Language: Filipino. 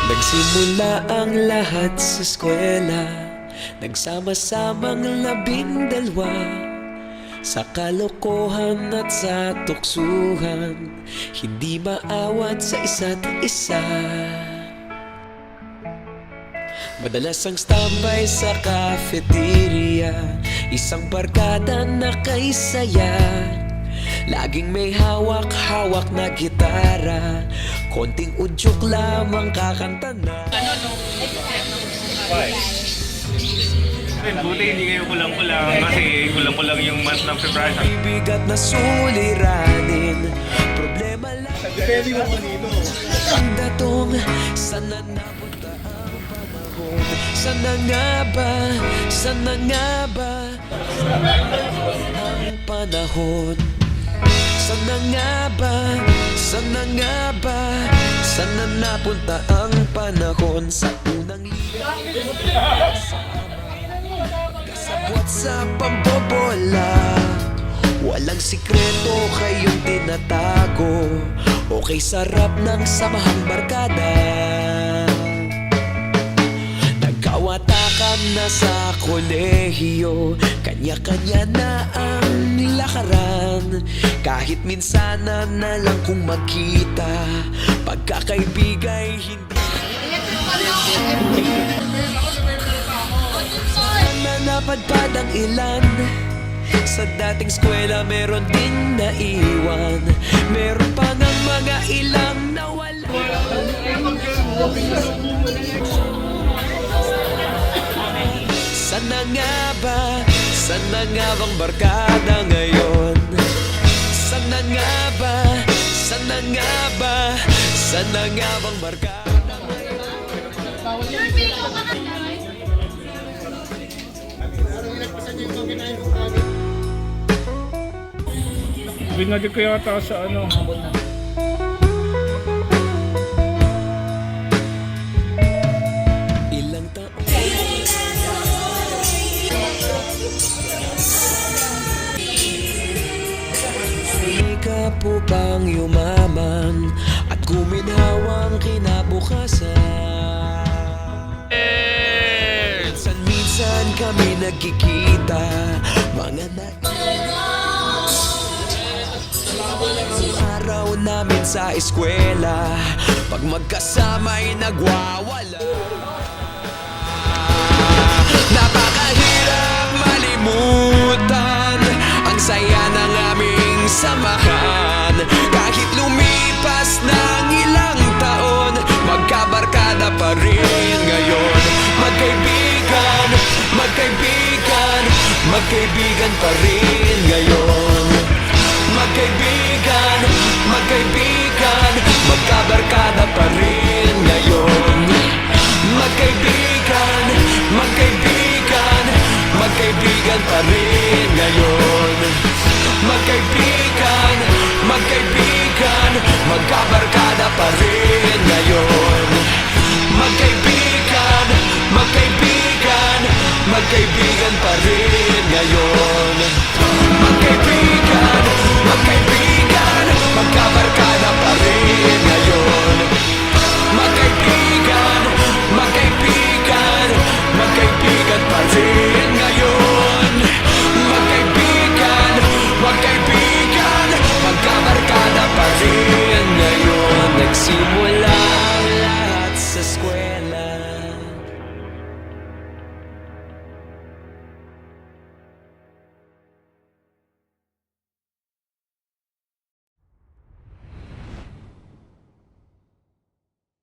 Nagsimula ang lahat sa eskwela, nagsama-samang 12 sa kalokohan at sa tuksuhan, hindi maawat sa isa't isa. Madalas ang standby sa cafeteria, isang barkada na kay saya. Laging may hawak-hawak na gitara, konting udyok lamang kakanta na. Why? Buti hindi kayo kulang-kulang kasi kulang-kulang yung month ng February. Bibigat na suliranin, problema lang ang datong. Sana napunta ang panahon, sana nga ba, sana nga ba ang panahon. Sana nga ba, sana nga ba, sana napunta ang panahon sa unang ligaw. Kasabwat sa pambobola, walang sikreto kayong tinatago. Okay, sarap ng samahang barkada. Nagkawatakan na sa kolehiyo, kanya-kanya na ang lakaran. Kahit minsan na lang kung magkita, pagkakaibigay hindi sana napadpad ang ilan. Sa dating eskwela meron din naiwan, meron pa ng mga ilang nawala. Sana nga ba, sana nga bang barkada ngayon? Sana nga ba, sana nga ba, sana nga bang barkada ngayon? Binagay ko yata sa ano. Ilang taon ka po bang yumaman at guminhawang kinabukasan? Minsan kami nagkikita, mga araw namin sa eskwela, pag magkasama'y nagwawala. Napakahirap malimutan ang saya ng aming samahan. Kahit lumipas ng ilang taon, magkabarkada pa rin ngayon. Magkaibigan, magkaibigan, magkaibigan pa rin ngayon. Magkaibigan, magkaibigan, magkabarkada pa rin ngayon. Magkaibigan, magkaibigan, magkaibigan pa rin ngayon. Magkaibigan, magkaibigan, magkabarkada pa rin ngayon. Magkaibigan, magkaibigan, magkaibigan pa rin ngayon. Magkaibigan, magkaibigan.